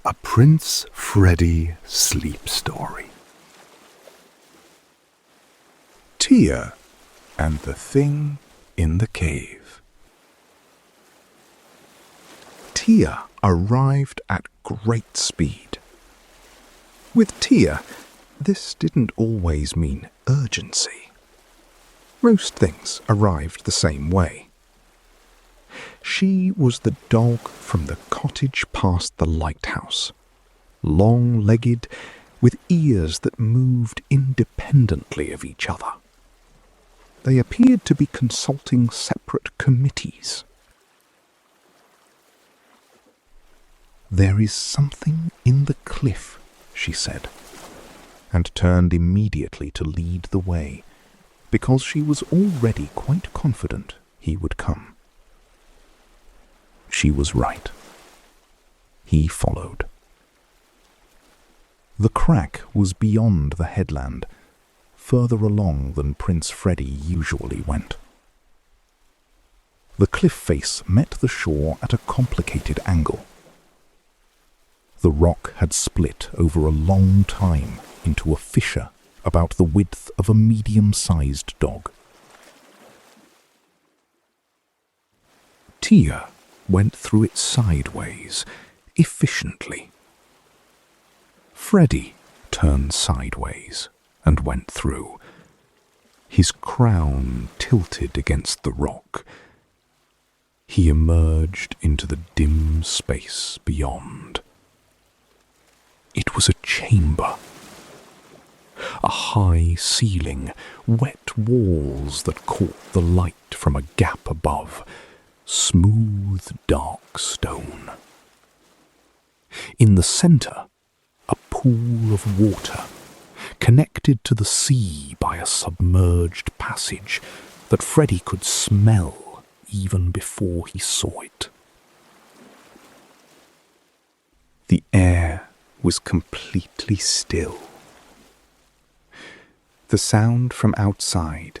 A Prince Freddie sleep story. Tia and the Thing in the Cave. Tia arrived at great speed. With Tia, this didn't always mean urgency. Most things arrived the same way. She was the dog from the cottage past the lighthouse, long-legged, with ears that moved independently of each other. They appeared to be consulting separate committees. "There is something in the cliff," she said, and turned immediately to lead the way, because she was already quite confident he would come. She was right. He followed. The crack was beyond the headland, further along than Prince Freddie usually went. The cliff face met the shore at a complicated angle. The rock had split over a long time into a fissure about the width of a medium-sized dog. Tia went through it sideways, efficiently. Freddie turned sideways and went through, his crown tilted against the rock. He emerged into the dim space beyond. It was a chamber. A high ceiling, wet walls that caught the light from a gap above, smooth, dark stone. In the center, a pool of water, connected to the sea by a submerged passage that Freddie could smell even before he saw it. The air was completely still. The sound from outside,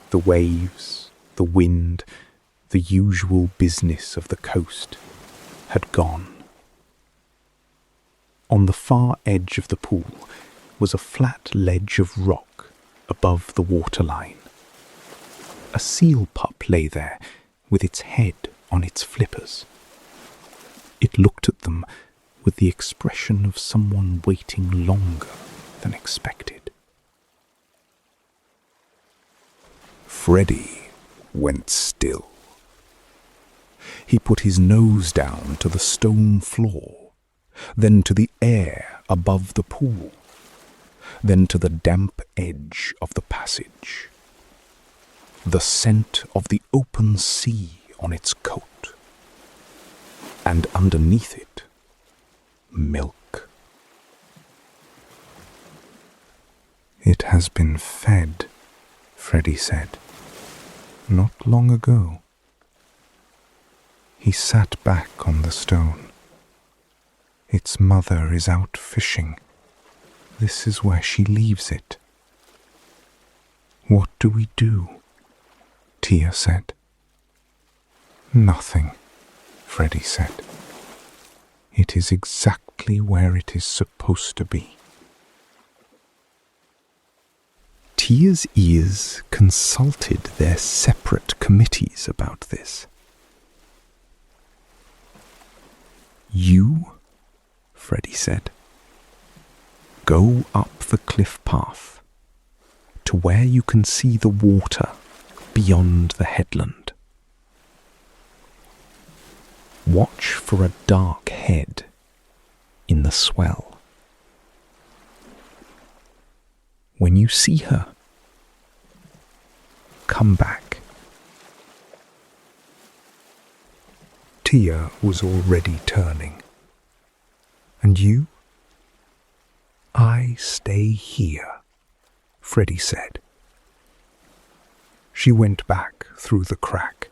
the waves, the wind, the usual business of the coast, had gone. On the far edge of the pool was a flat ledge of rock above the waterline. A seal pup lay there with its head on its flippers. It looked at them with the expression of someone waiting longer than expected. Freddie went still. He put his nose down to the stone floor, then to the air above the pool, then to the damp edge of the passage. The scent of the open sea on its coat. And underneath it, milk. "It has been fed," Freddie said, "not long ago." He sat back on the stone. "Its mother is out fishing. This is where she leaves it." "What do we do?" Tia said. "Nothing," Freddie said. "It is exactly where it is supposed to be." Tia's ears consulted their separate committees about this. "You," Freddie said, "go up the cliff path to where you can see the water beyond the headland. Watch for a dark head in the swell. When you see her, come back." Tia was already turning. "And you?" "I stay here," Freddie said. She went back through the crack.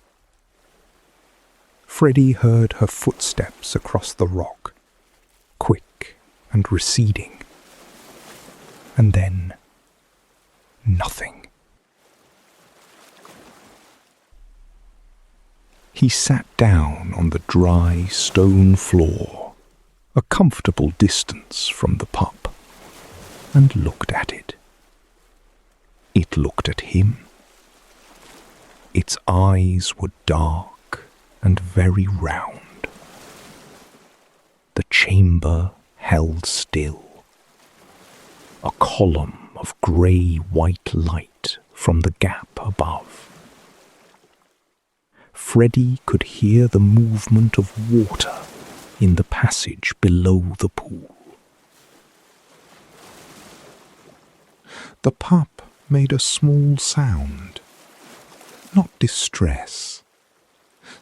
Freddie heard her footsteps across the rock, quick and receding. And then nothing. He sat down on the dry stone floor a comfortable distance from the pup, and looked at it. It looked at him. Its eyes were dark and very round. The chamber held still. A column of grey-white light from the gap above. Freddie could hear the movement of water in the passage below the pool. The pup made a small sound. Not distress.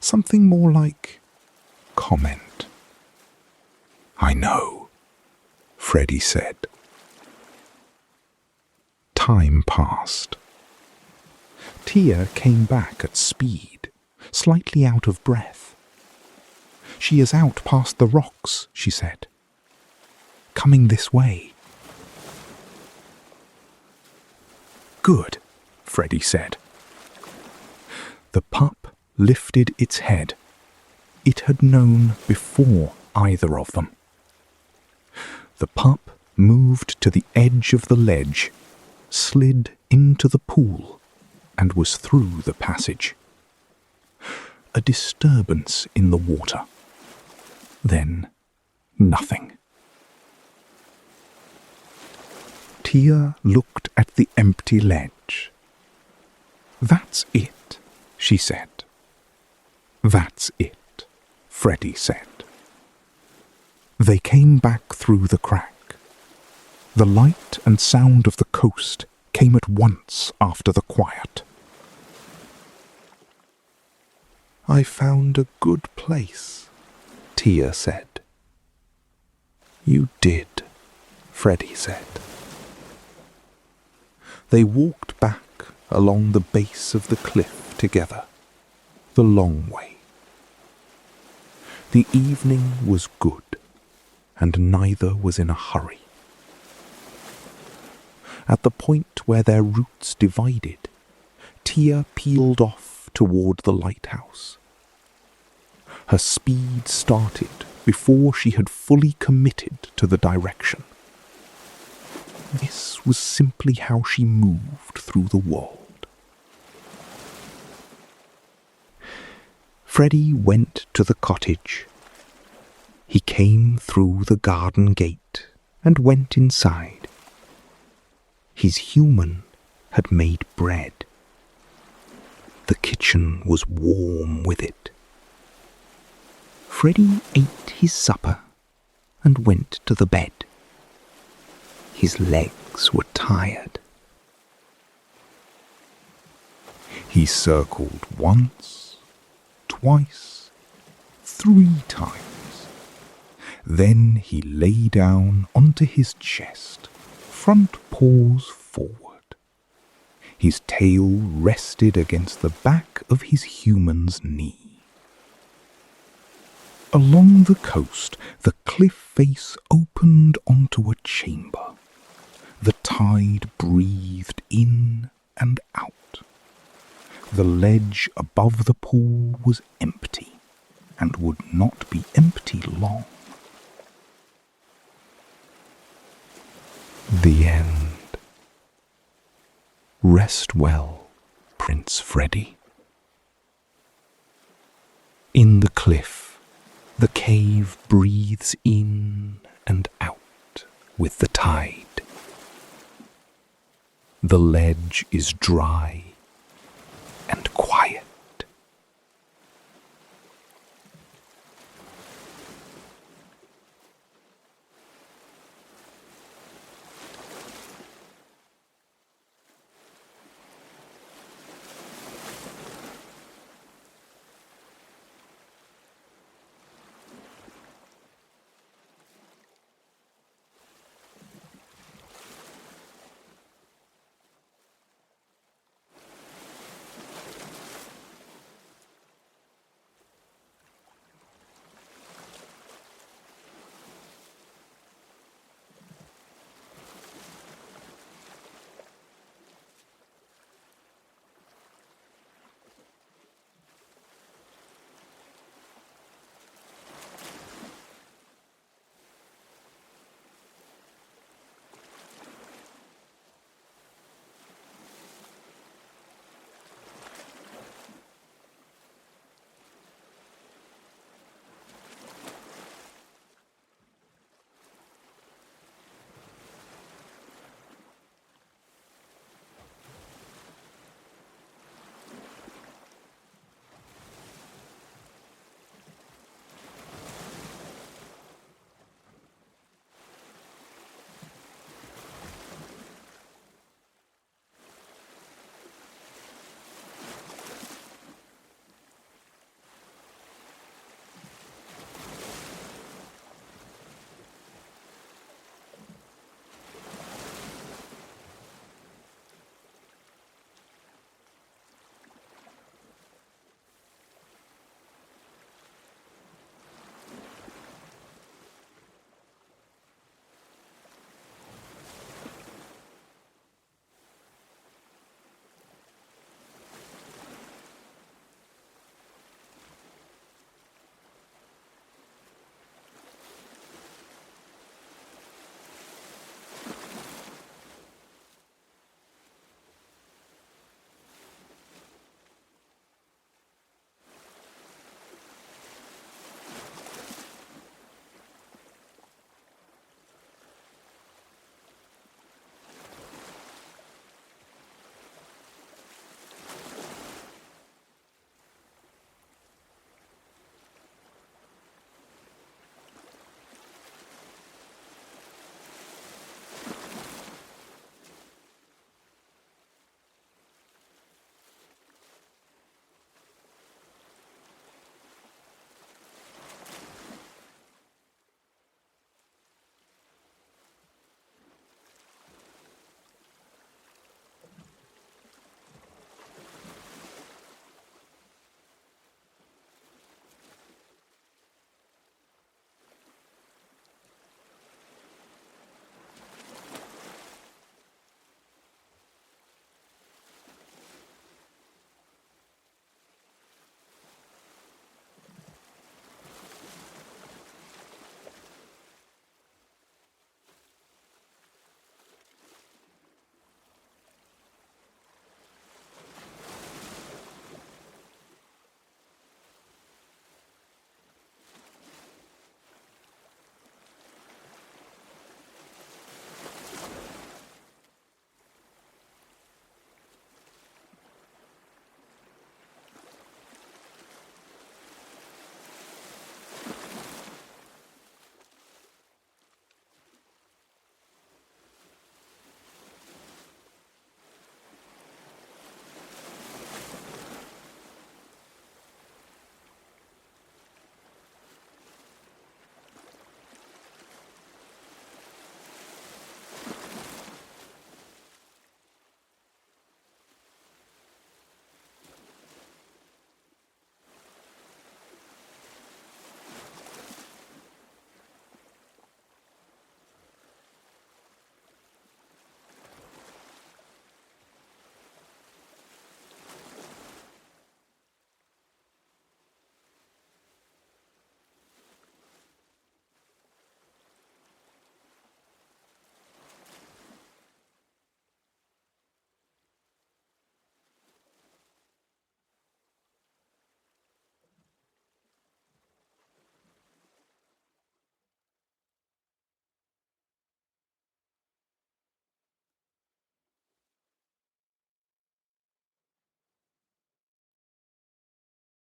Something more like comment. "I know," Freddie said. Time passed. Tia came back at speed, slightly out of breath. "She is out past the rocks," she said. "Coming this way." "Good," Freddie said. The pup lifted its head. It had known before either of them. The pup moved to the edge of the ledge, slid into the pool, and was through the passage. A disturbance in the water. Then nothing. Tia looked at the empty ledge. "That's it," she said. "That's it," Freddie said. They came back through the crack. The light and sound of the coast came at once after the quiet. "I found a good place," Tia said. "You did," Freddie said. They walked back along the base of the cliff together, the long way. The evening was good, and neither was in a hurry. At the point where their routes divided, Tia peeled off toward the lighthouse. Her speed started before she had fully committed to the direction. This was simply how she moved through the world. Freddie went to the cottage. He came through the garden gate and went inside. His human had made bread. The kitchen was warm with it. Freddie ate his supper and went to the bed. His legs were tired. He circled once, twice, 3 times. Then he lay down onto his chest, front paws forward. His tail rested against the back of his human's knee. Along the coast, the cliff face opened onto a chamber. The tide breathed in and out. The ledge above the pool was empty, and would not be empty long. The end. Rest well, Prince Freddie. In the cliff, the cave breathes in and out with the tide. The ledge is dry